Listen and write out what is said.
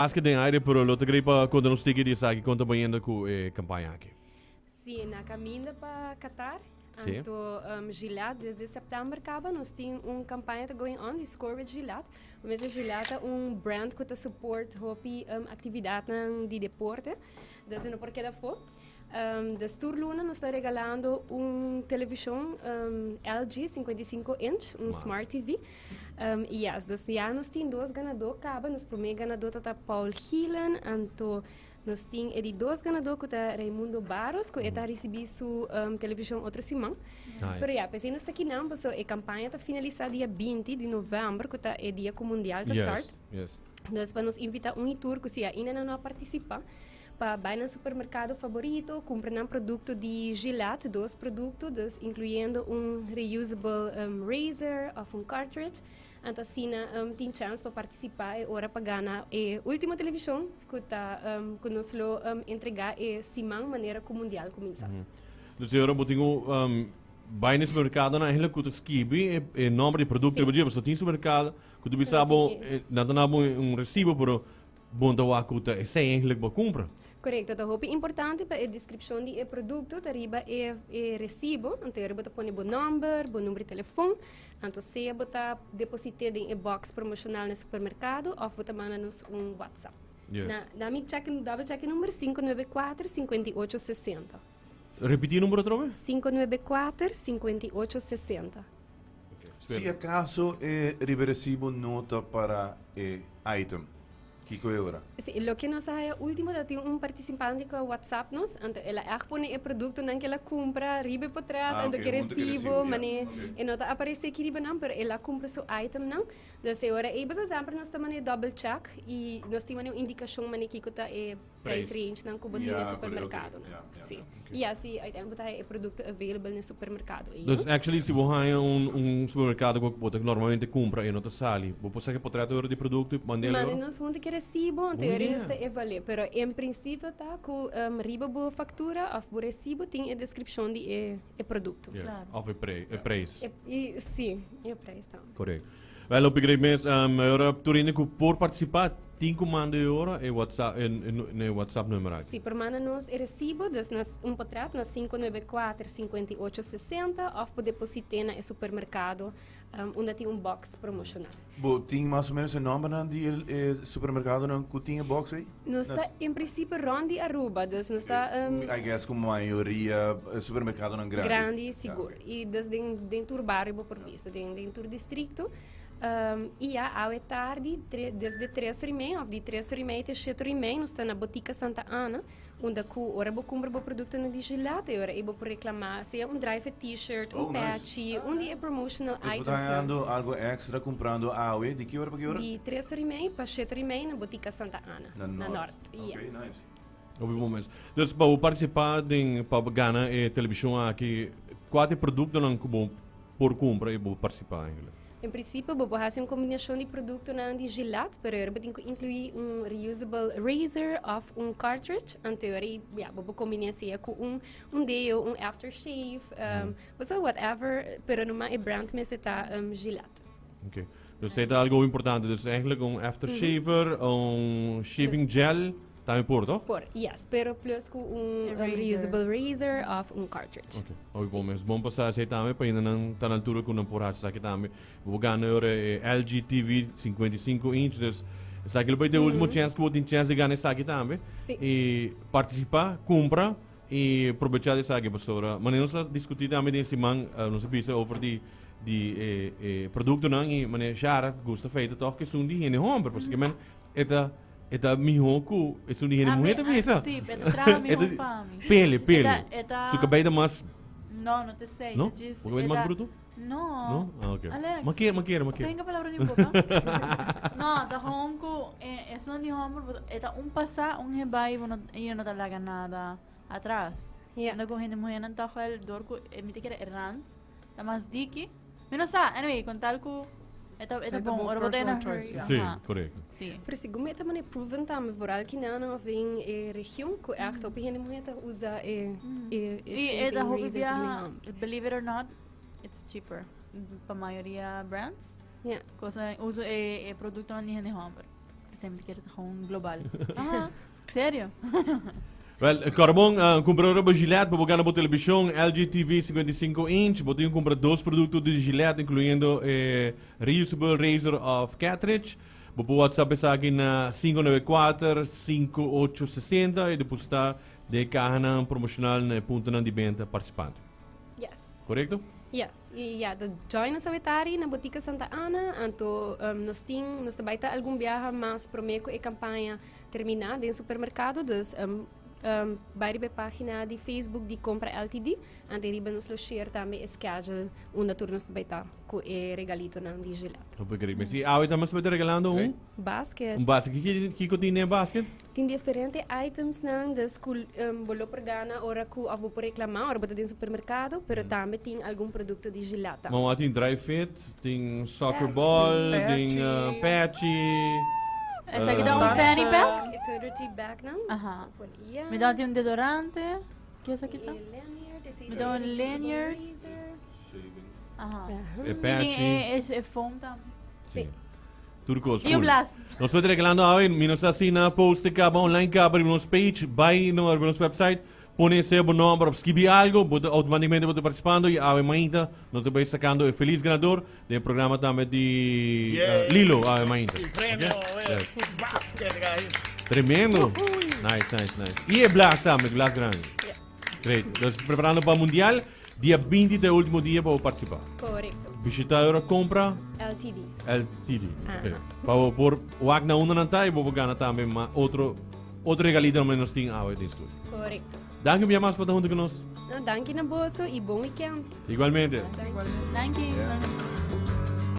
Acho que tem aire, pero lo te gripa quando não sticky di sa que conta banhando com campanha aqui. Sim, na caminho para Qatar. Sim. Então, Gillette, desde setembro acaba, nós temos uma campanha que going on, de Score with Gillette. Mas a Gillette é um brand que suporta atividade de deporte. Então, não porque da for. Da Sturluna nós está regalando televisão LG 55 inch, Smart TV. Yes, dus ja, nós temos dois ganadores, nos primeiro ganador está Paul Hillen, então nós temos dois ganadores que está Raimundo Barros, que está recebendo sua televisão outra semana. Mas ja, pensei nós aqui não, porque a campanha está finalizada dia 20 de novembro, que está o dia mundial de start. Yes. Então, para nos invitar tour que se ainda não participa, para vai no supermercado favorito, comprar um produto de Gillette, dois produtos, incluindo reusable razor ou cartridge. Então, assim, tem chance para participar e hora para ganhar a última televisão que nos entregar e semana maneira que o mundial começa. Dus eu tenho vai nesse mercado na hele que tu skibi e nome de produto que você você tem supermercado que tu bisa nada recibo pero bom da wakuta é sem eigenlijk para comprar. Correto, então é importante para a descrição do produto, arriba é recibo, então você põe o número de telefone, então se você deposita em box promocional no supermercado ou você manda-nos WhatsApp. Yes. Dá-me double check número 594-5860. Repetir o número outra vez? 594-5860. Se acaso recibo nota para item. Kiko ora. Sí, lo que nos ha último da tem participante que WhatsApp nos, então ela expõe o produto não que ela compra, ribe por trás, então que recibo, mane, e não aparece aqui ribe não, pero ela compra seu item não. Então se ora e você sempre nós também double check e nós temos uma indicação mane que está price range não que botar no supermercado, não. Sim. E assim, aí botar o produto available no supermercado. Dus actually se você tem supermercado que você normalmente compra e não te sale, você pode por trás de produto mandar. Mas nós vamos ter recibo, então está avaliar, pero em princípio tá com riba boa factura, ou o recibo tem a descrição de produto. Yes. Claro. Of a price. Sim, é preço tá. Correto. Well, op ik mes ora turine ku por participar 5 mande euro e WhatsApp en WhatsApp nummer aqui. Sim, por mana nos recibo, dus nas patrato nas 594-5860 ou por depositar no supermercado onde tem box promocional. Tem mais ou menos o nome do supermercado que tem box aí? Nós está em princípio Rondi Aruba, dus nós está I guess com a maioria supermercado não grande. Grande, seguro. E desde dentro do bairro por vista, dentro do distrito. E à tarde, desde 3h30, de 3h30 até 7h30, nós estamos na Botica Santa Ana, onde ora vou comprar o produto na Gillette, ora eu vou reclamar se é drive t-shirt, patch, onde é promotional items. Você está dando algo extra comprando AOE, de que hora para que hora? De 3h30 para 7h30 na Botica Santa Ana, na Norte. Ok, nice. Obviamente. Dus para participar para ganhar televisão aqui, qual é o produto não que por compra e vou participar ainda? Em princípio, vou fazer uma combinação de produto na Gillette, para eu incluir reusable razor ou cartridge. Então, vou combinar assim com deo, aftershave, whatever, pero numa brand mas está Gillette. Ok. Dus é algo importante, dus eigenlijk aftershaver, shaving gel, também por, toch? Yes, pero plus com reusable razor ou cartridge. Ok, obviamente. Bom passar assim também, para ainda não estar na altura com não por aqui também. Vou ganhar LG TV 55 inch, dus aquilo vai ter a última chance que vou ter chance de ganhar isso aqui também. E participar, comprar e aproveitar isso aqui, pastora. Mas nós discutimos também nesse man, nós pensamos over de produto não e mané Jara gosta feita toch que são de hene homem, porque man eta mihoku, isso de hene mulher também essa. Sim, eta trava mi fame. Pele. Suka beida mas não te sei. não? O que mais bruto? Não. Ah, ok. Alex. Maquera. Tenho palavra de boca. Não, da home ko, eso de home, eta passa, hebai, e não talaga nada atrás. Não com gente mulher não tá el dorco, emite que era erran, tá mais diki. Menos sa, anyway, con tal ko eta bom, ora botei na Sim, correto. Sim. Por segundo é também proven também por algo que não vem região que é que a gente mulher usa e da hobby believe it or not, it's cheaper para maioria brands. Yeah. Cosa uso produto na gente home. sempre que gewoon global. Aha, sério? Well, Carbon, comprar uma Gillette, para na televisão, LG TV 55 inch, você compra 2 produtos de Gillette, incluindo reusable razor of cartridge. Você pode WhatsApp essa aqui na 594-5860 e depois está de carro promocional na ponta de venda participante. Yes. Correto? Yes. E de join na Savitari na Botica Santa Ana, anto nós também algum viaje mais promeco e campanha terminada em supermercado, dus bij de página de Facebook de compra LTD, en de nos lo share também schedule onde turnos também tá com o regalito na de Gillette. Obrigado. Mas e ahora estamos regalando Basket. basket. Que continha basket? Tem diferentes items nang das bolo per gana ora ku avo por reclamar ora bota no supermercado, pero também tem algum produto de Gillette. Mas tem dry fit, tem soccer ball, tem patchy. Essa aqui dá um fanny pack? It's a dirty bag não? Aha. Yeah. Me dá um deodorante. Que é essa aqui tá? Me dá um lanyard. Aha. É E patchy. tem é foam também. Sim. Turcos. E o blast. Nós estamos regalando agora, nós assinamos post de cabo online cabo no nosso page, vai no nosso website, põe seu número, escreve algo, automaticamente você participando e a mainta nós estamos sacando o feliz ganador do programa também de Lilo a mainta. Il premio è basket, guys. Tremendo. Nice. E é blast também, blast grande. Great. Nós preparando para o mundial, dia 20 é o último dia para participar. Correcto. Visitar a compra LTD. LTD. Okay. Para por o Agna una não tá e vou ganhar também outro regalito no menos tem a de estúdio. Correcto. Danke mir mais por estar junto conosco. Danke na bolso e bom weekend. Igualmente. Thank you.